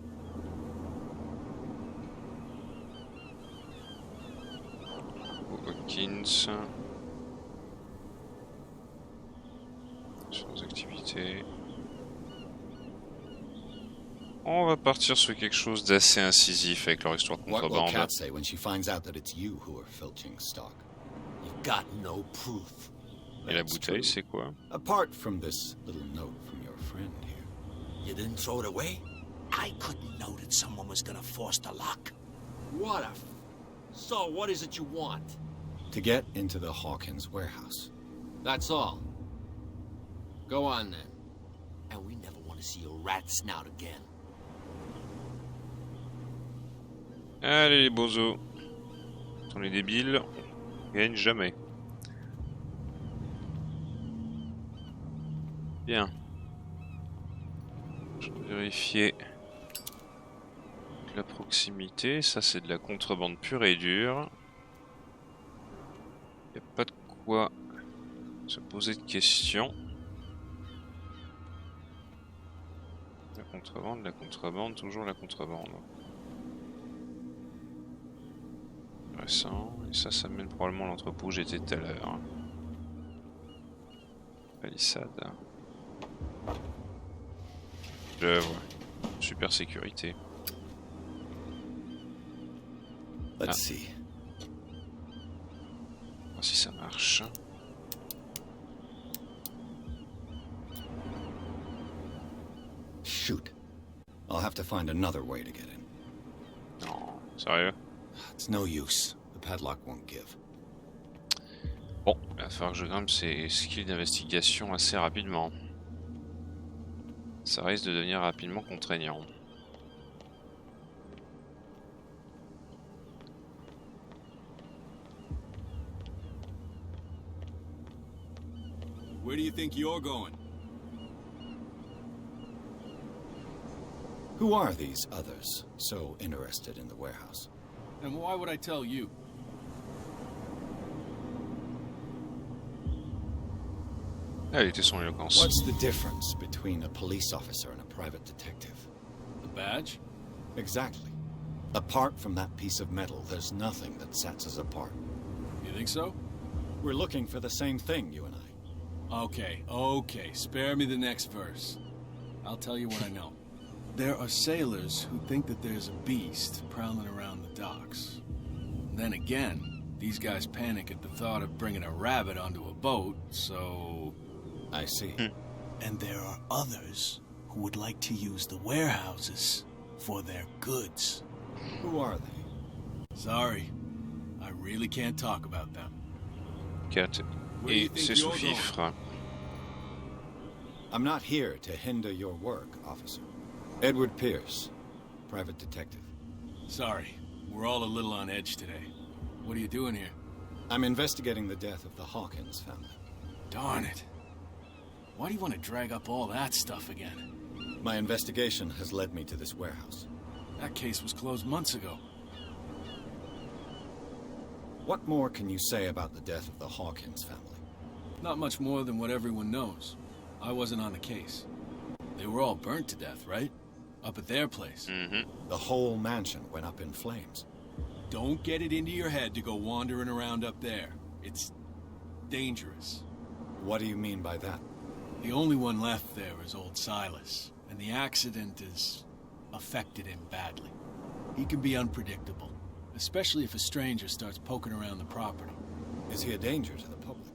S2: Hawkins. Sur nos activités. On va partir sur quelque chose d'assez incisif avec leur histoire de
S3: What will
S2: contrebande.
S3: Cat say when she finds out that it's you who are filching stock?
S8: You've got no proof.
S2: Et la
S3: That's
S2: bouteille,
S3: true.
S2: c'est quoi?
S3: Apart from this little note from your friend here.
S13: You didn't throw it away? I couldn't know that someone was gonna force the lock.
S8: What a So, what is it you want?
S3: To get into the Hawkins warehouse.
S8: That's all. Go on then. And we never want to see your rat snout again.
S2: Allez les bozos. Sont les débiles, on gagne jamais. Bien. Je vais vérifier la proximité. Ça c'est de la contrebande pure et dure. Il n'y a pas de quoi se poser de questions. La contrebande, toujours la contrebande. Intéressant. Et ça mène probablement à l'entrepôt où j'étais tout à l'heure. Palissade. Je vois. Super sécurité.
S3: Let's see.
S2: Voir si ça marche.
S3: Shoot. I'll have to find another way to get in.
S2: Non, sérieux?
S3: It's no use. The padlock won't give.
S2: Bon, il va falloir que je grimpe ces skills d'investigation assez rapidement. Ça risque de devenir rapidement contraignant.
S13: Where do you think you're going?
S3: Who are these others so interested in the warehouse?
S10: And why would I tell you?
S2: Ah, il était son éloquence.
S3: What's the difference between a police officer and a private detective?
S10: The badge?
S3: Exactly. Apart from that piece of metal, there's nothing that sets us apart.
S10: You think so?
S3: We're looking for the same thing, you and I.
S10: Okay, spare me the next verse. I'll tell you what I know. There are sailors who think that there's a beast prowling around the docks. Then again, these guys panic at the thought of bringing a rabbit onto a boat, so...
S3: I see.
S13: And there are others who would like to use the warehouses for their goods.
S3: Who are they?
S10: Sorry, I really can't talk about them.
S2: 4. Et ses sous-fifres.
S3: I'm not here to hinder your work, officer. Edward Pierce, private detective.
S10: Sorry, we're all a little on edge today. What are you doing here?
S3: I'm investigating the death of the Hawkins family.
S10: Darn it. Why do you want to drag up all that stuff again?
S3: My investigation has led me to this warehouse.
S10: That case was closed months ago.
S3: What more can you say about the death of the Hawkins family?
S10: Not much more than what everyone knows. I wasn't on the case. They were all burnt to death, right? Up at their place.
S3: The whole mansion went up in flames.
S10: Don't get it into your head to go wandering around up there. It's dangerous.
S3: What do you mean by that?
S10: The only one left there is old Silas, and the accident has affected him badly. He can be unpredictable, especially if a stranger starts poking around the property.
S3: Is he a danger to the public?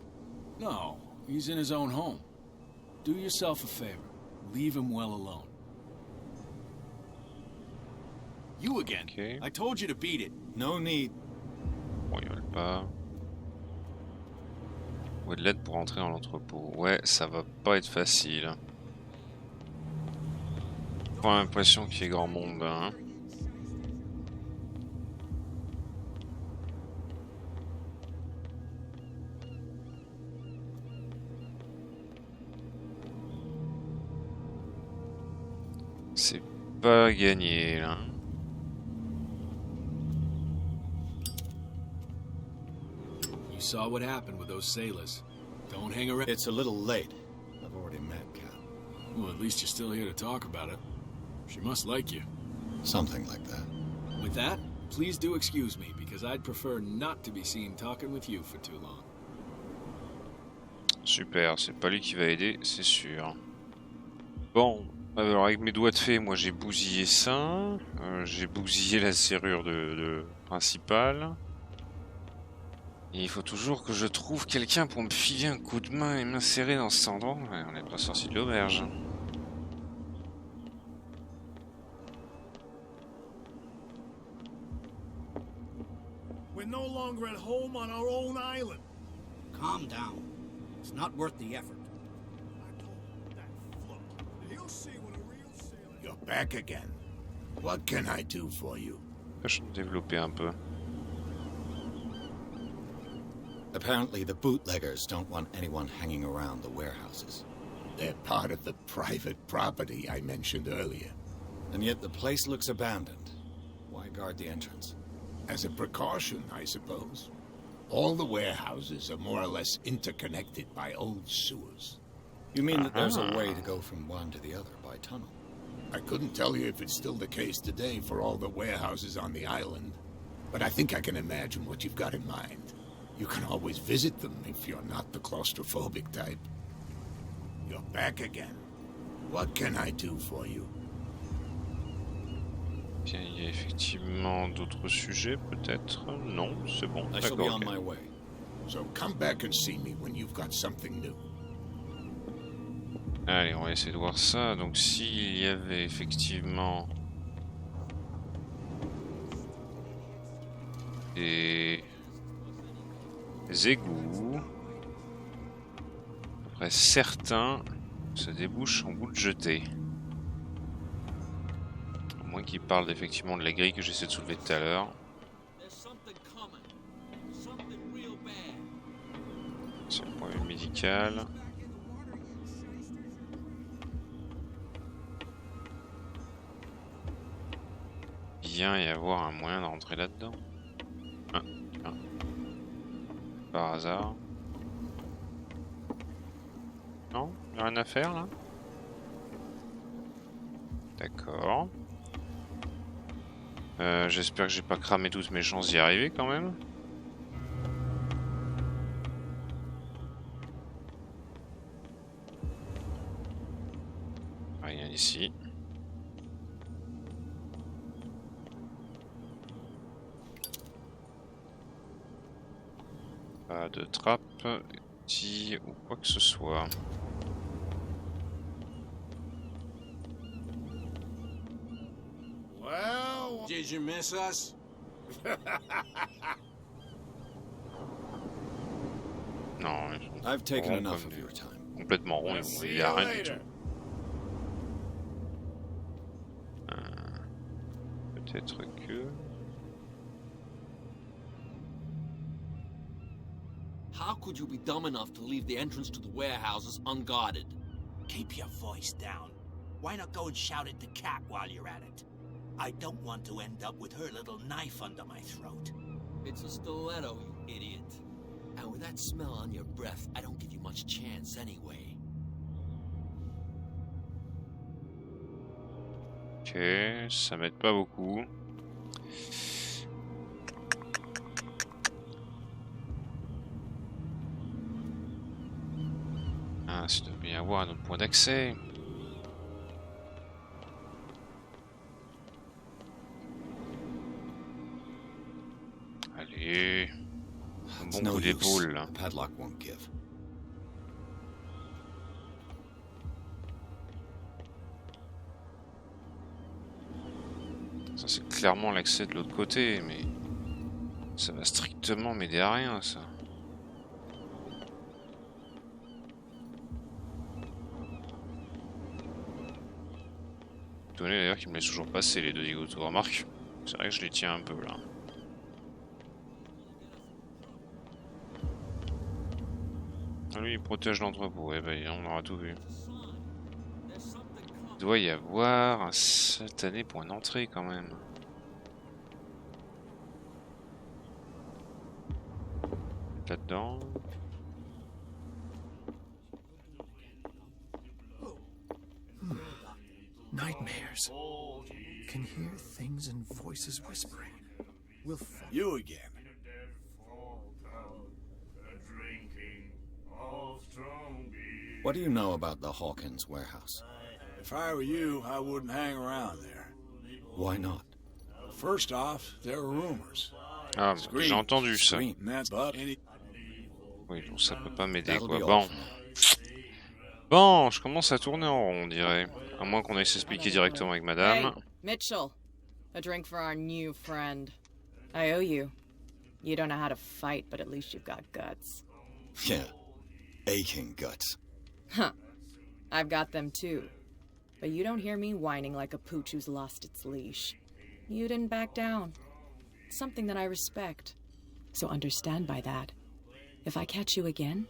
S10: No, he's in his own home. Do yourself a favor. Leave him well alone. You again.
S2: Okay.
S10: I told you to beat it.
S3: No need.
S2: Bon, il vole pas. Ou de l'aide pour entrer dans l'entrepôt. Ouais, ça va pas être facile. Pas l'impression qu'il y ait grand monde, hein. C'est pas gagné, là.
S10: You saw what happened with those sailors. Don't hang around.
S3: It's a little late. I've already met Kat.
S10: Well, at least you're still here to talk about it. She must like you.
S3: Something like that.
S10: With that, please do excuse me, because I'd prefer not to be seen talking with you for too long.
S2: Super, c'est pas lui qui va aider, c'est sûr. Bon, alors avec mes doigts de fée, moi j'ai bousillé ça. J'ai bousillé la serrure de principale. Et il faut toujours que je trouve quelqu'un pour me filer un coup de main et m'insérer dans cet endroit. Ouais, on n'est pas sorti de l'auberge.
S8: We're no longer at home on our own island.
S5: Calm down. It's not worth the effort.
S8: I told that float. He'll see what a real sailor...
S1: You're back again. What can I do for you?
S2: Je vais développer un peu.
S3: Apparently the bootleggers don't want anyone hanging around the warehouses.
S1: They're part of the private property I mentioned earlier.
S3: And yet the place looks abandoned. Why guard the entrance?
S1: As a precaution, I suppose. All the warehouses are more or less interconnected by old sewers.
S3: You mean that there's a way to go from one to the other by tunnel?
S1: I couldn't tell you if it's still the case today for all the warehouses on the island, but I think I can imagine what you've got in mind. You can always visit them if you're not the claustrophobic type. You're back again. What can I do for you?
S2: Bien, il y a effectivement d'autres sujets, peut-être. Non, c'est bon.
S3: I shall be on
S2: Ok.
S3: my way.
S1: So come back and see me when you've got something new.
S2: Allez, on va essayer de voir ça. Donc, s'il y avait effectivement des égouts, après certains se débouchent en bout de jeté. À moins qu'ils parlent effectivement de la grille que j'essaie de soulever tout à l'heure. C'est le point de vue médical. bien y avoir un moyen de rentrer là-dedans. Ah, tiens. Par hasard. Non? Y'a rien à faire là? D'accord. J'espère que j'ai pas cramé toutes mes chances d'y arriver quand même. Rien ici. Pas de trappe, petit ou quoi que ce soit.
S11: Well,
S12: Did you miss us?
S2: Non, ils sont
S3: I've taken
S2: ronds
S3: enough
S2: comme
S3: of
S2: des-
S3: your time.
S2: complètement rond,
S11: see
S2: il
S11: you
S2: y a rien du
S11: later.
S2: tout. Peut-être que...
S14: How could you be dumb enough to leave the entrance to the warehouses unguarded?
S13: Keep your voice down. Why not go and shout at the cat while you're at it? I don't want to end up with her little knife under my throat.
S14: It's a stiletto, you idiot. And with that smell on your breath, I don't give you much chance anyway.
S2: Ok, ça m'aide pas beaucoup. Ah, il devrait y avoir un autre point d'accès. Allez, un
S3: It's
S2: bon
S3: no
S2: coup
S3: use.
S2: d'épaule là.
S3: The padlock won't give.
S2: Ça c'est clairement l'accès de l'autre côté, mais ça va strictement m'aider à rien ça. Étonné d'ailleurs qu'il me laisse toujours passer les deux zigotos. Remarque, c'est vrai que je les tiens un peu là. Ah, lui il protège l'entrepôt, eh ben on aura tout vu. Il doit y avoir un satané point d'entrée quand même. Là-dedans.
S7: Nightmares. Can hear things and voices whispering. We'll
S6: You again.
S3: What do you know about the Hawkins warehouse?
S6: If I were you, I wouldn't hang around there.
S3: Why not?
S6: First off, there are rumors.
S2: Ah, j'ai entendu ça.
S6: And that's but any...
S2: Oui, bon, ça peut pas m'aider
S3: That'll
S2: quoi.
S3: be all
S2: Bon.
S3: for now.
S2: Bon, je commence à tourner en rond, on dirait. À moins qu'on aille s'expliquer directement avec madame.
S9: Hey, Mitchell. A drink for our new friend. I owe you. You don't know how to fight, but at least you've got guts.
S3: Yeah. Aching guts.
S9: Huh. I've got them too. But you don't hear me whining like a pooch who's lost its leash. You didn't back down. Something that I respect. So understand by that. If I catch you again,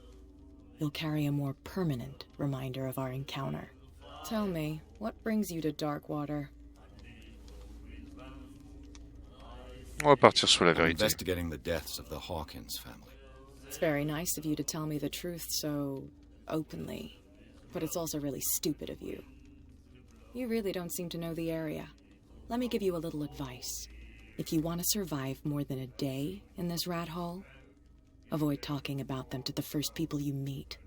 S9: you'll carry a more permanent reminder of our encounter. Tell me, what brings you to Darkwater?
S2: On va partir sur la
S3: I'm
S2: vérité.
S3: investigating the deaths of the Hawkins family.
S9: It's very nice of you to tell me the truth so openly. But it's also really stupid of you. You really don't seem to know the area. Let me give you a little advice. If you want to survive more than a day in this rat hole, avoid talking about them to the first people you meet.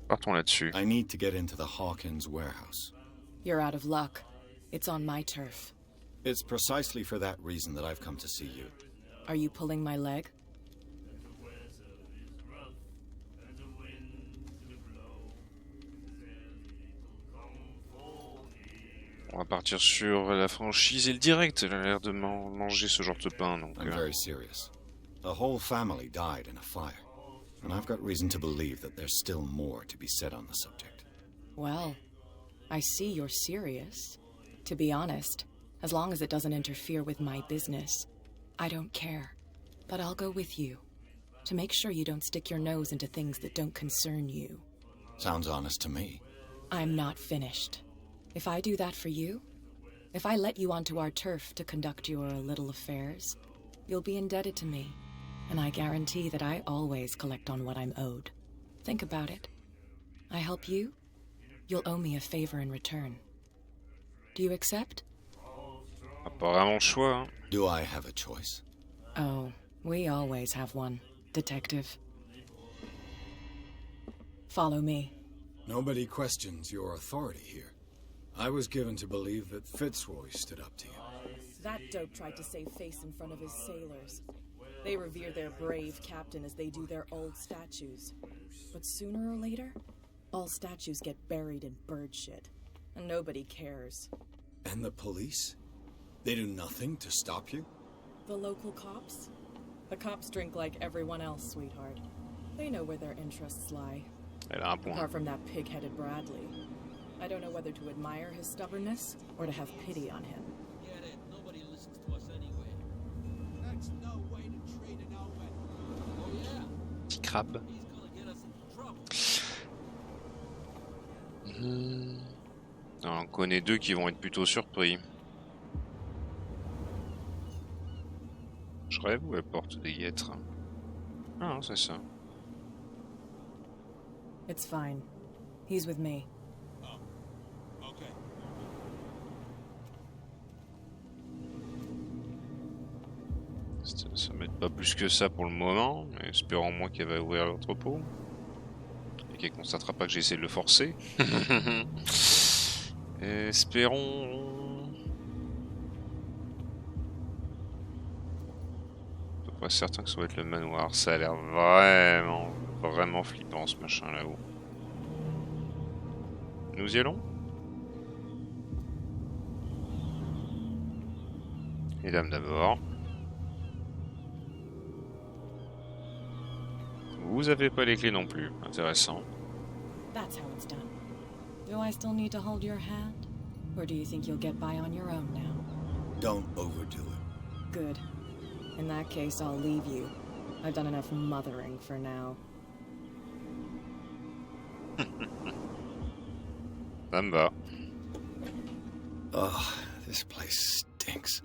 S2: Partons là-dessus.
S3: I need to get into the Hawkins warehouse.
S9: You're out of luck. It's on my turf.
S3: It's precisely for that reason that I've come to see you.
S9: Are you pulling my leg?
S2: On va partir sur la franchise et le direct. Elle a l'air de manger ce genre de pain. Donc,
S3: I'm very serious. The whole family died in a fire. And I've got reason to believe that there's still more to be said on the subject.
S9: Well, I see you're serious. To be honest, as long as it doesn't interfere with my business, I don't care. But I'll go with you, to make sure you don't stick your nose into things that don't concern you.
S3: Sounds honest to me.
S9: I'm not finished. If I do that for you, if I let you onto our turf to conduct your little affairs, you'll be indebted to me, and I guarantee that I always collect on what I'm owed. Think about it. I help you, you'll owe me a favor in return. Do you accept?
S2: Pas vraiment le choix, hein.
S3: Do I have a choice?
S9: Oh, we always have one, Detective. Follow me.
S3: Nobody questions your authority here. I was given to believe that Fitzroy stood up to you.
S9: That dope tried to save face in front of his sailors. They revere their brave captain as they do their old statues. But sooner or later, all statues get buried in bird shit. And nobody cares.
S3: And the police? They do nothing to stop you?
S9: The local cops? The cops drink like everyone else, sweetheart. They know where their interests lie. Apart from that pig-headed Bradley. I don't know whether to admire his stubbornness or to have pity on him.
S14: Get it. Nobody listens to us anyway.
S12: That's no way to treat an Owen.
S14: Oh yeah.
S2: Petit crabe.
S14: He's gonna get us into trouble.
S2: On connaît deux qui vont être plutôt surpris. Je rêve ou elle porte des guêtres? Ah non, c'est ça.
S9: It's fine. He's with me.
S13: Oh, okay.
S2: Ça m'aide pas plus que ça pour le moment, mais espérons moi qu'elle va ouvrir l'entrepôt. Et qu'elle constatera pas que j'ai essayé de le forcer. Espérons. Je suis pas certain que ça va être le manoir. Ça a l'air vraiment flippant ce machin là-haut. Nous y allons? Les dames d'abord. Vous avez pas les clés non plus. Intéressant.
S9: That's how it's done. Do I still need to hold your hand? Or do you think you'll get by on your own now?
S3: Don't overdo it.
S9: Good. In that case, I'll leave you. I've done enough mothering for now.
S2: Ça me va.
S3: Oh, this place stinks.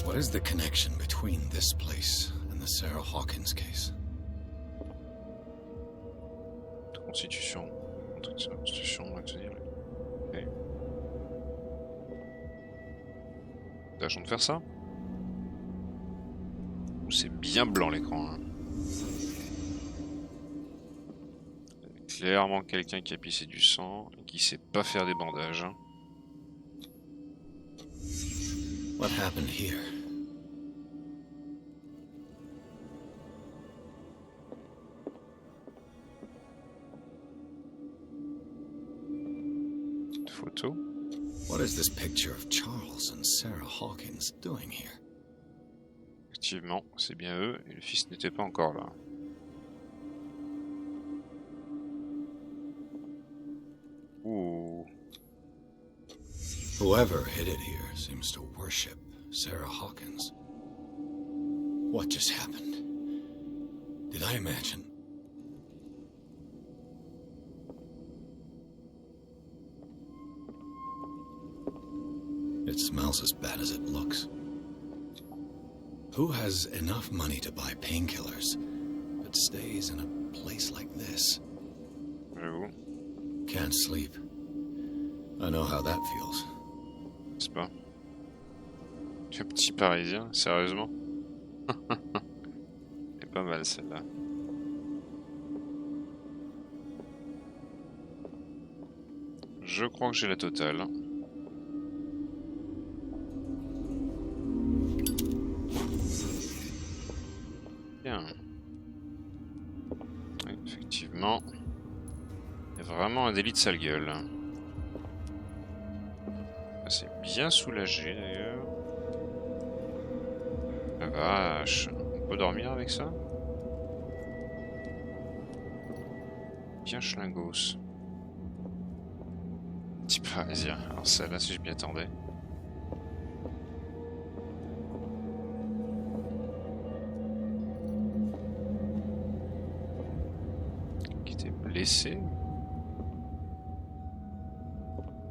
S3: What is the connection between this place and the Sarah Hawkins case?
S2: Constitution. Constitution, on va te dire. Okay. Tâchons de faire ça. C'est bien blanc l'écran. Hein. Clairement quelqu'un qui a pissé du sang et qui sait pas faire des bandages. Hein.
S3: What happened here?
S2: Photo.
S3: What is this picture of Charles and Sarah Hawkins doing here?
S2: Effectivement, c'est bien eux, et le fils n'était pas encore là. Ouh.
S3: Whoever hid it here seems to worship Sarah Hawkins. What just happened? Did I imagine? It smells as bad as it looks. Who has enough money to buy painkillers, but stays in a place like this?
S2: J'avoue.
S3: Can't sleep. I know how that feels.
S2: C'est pas. Tu es un petit parisien, sérieusement? C'est pas mal celle-là. Je crois que j'ai la totale. Bien. Oui, effectivement. Il y a vraiment un délit de sale gueule. C'est bien soulagé d'ailleurs. La vache. On peut dormir avec ça? Bien schlingos. Petit parisien. Alors celle-là si je m'y attendais. blessé.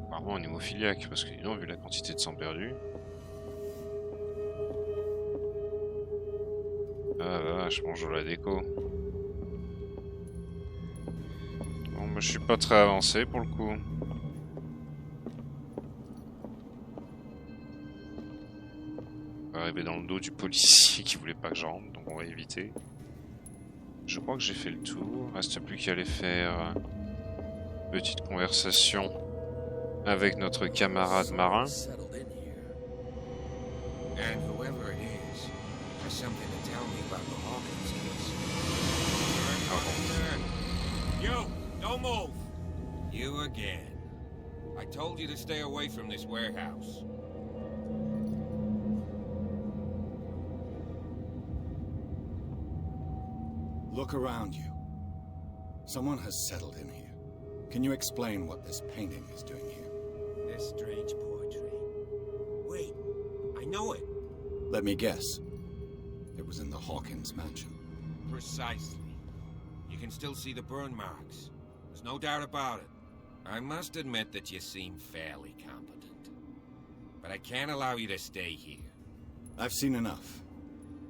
S2: Apparemment un hémophiliaque, parce que non, vu la quantité de sang perdu. Ah là, je mange de la déco. Bon, bah, je suis pas très avancé pour le coup. On va arriver dans le dos du policier qui voulait pas que je rentre, donc on va éviter. Je crois que j'ai fait le tour. Reste plus qu'à aller faire une petite conversation avec notre camarade marin.
S4: And whoever it is has something to tell me about the Hawkins case. You, don't move. You again. I told you to stay away from this warehouse.
S3: Look around you. Someone has settled in here. Can you explain what this painting is doing here?
S4: This strange portrait. Wait, I know it.
S3: Let me guess. It was in the Hawkins mansion.
S4: Precisely. You can still see the burn marks. There's no doubt about it. I must admit that you seem fairly competent. But I can't allow you to stay here.
S3: I've seen enough.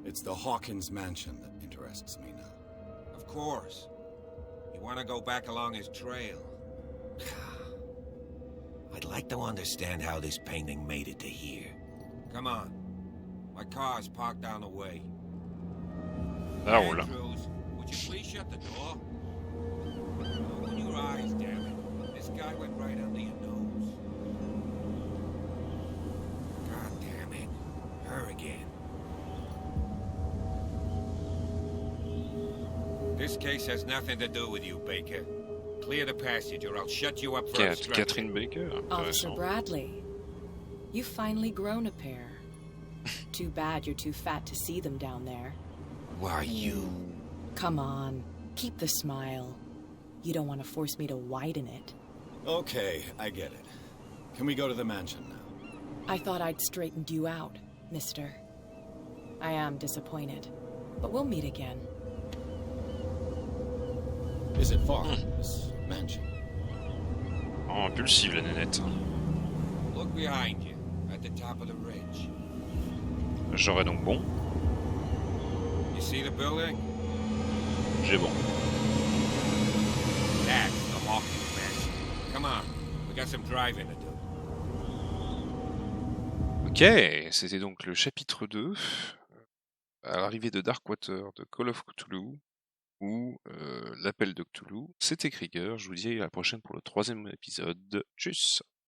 S3: It's the Hawkins mansion that interests me now.
S4: Of course. You want to go back along his trail. I'd like to understand how this painting made it to here. Come on. My car's parked down the way.
S2: Ah, voilà.
S4: Andrews, would you please shut the door? Open your eyes, damn it. This guy went right under your nose. God damn it. Her again. This case has nothing to do with you, Baker. Clear the passage or I'll shut you up for obstruction.
S2: Catherine Baker.
S9: Officer
S2: Intéressant.
S9: Bradley, you've finally grown a pair. Too bad you're too fat to see them down there.
S4: Why, you...
S9: Come on, keep the smile. You don't want to force me to widen it.
S3: Okay, I get it. Can we go to the mansion now?
S9: I thought I'd straightened you out, mister. I am disappointed, but we'll meet again.
S3: Is it far, this mansion?
S2: Oh, impulsive la nénette.
S4: Look behind you, at the top of the ridge.
S2: J'aurais donc bon.
S4: You see the building?
S2: J'ai bon.
S4: That's the Hawkins mansion. Come on, we got some driving to do.
S2: Ok, c'était donc le chapitre 2, à l'arrivée de Darkwaters de Call of Cthulhu, ou l'appel de Cthulhu. C'était Krieger, je vous dis à la prochaine pour le 3e épisode. Tchuss!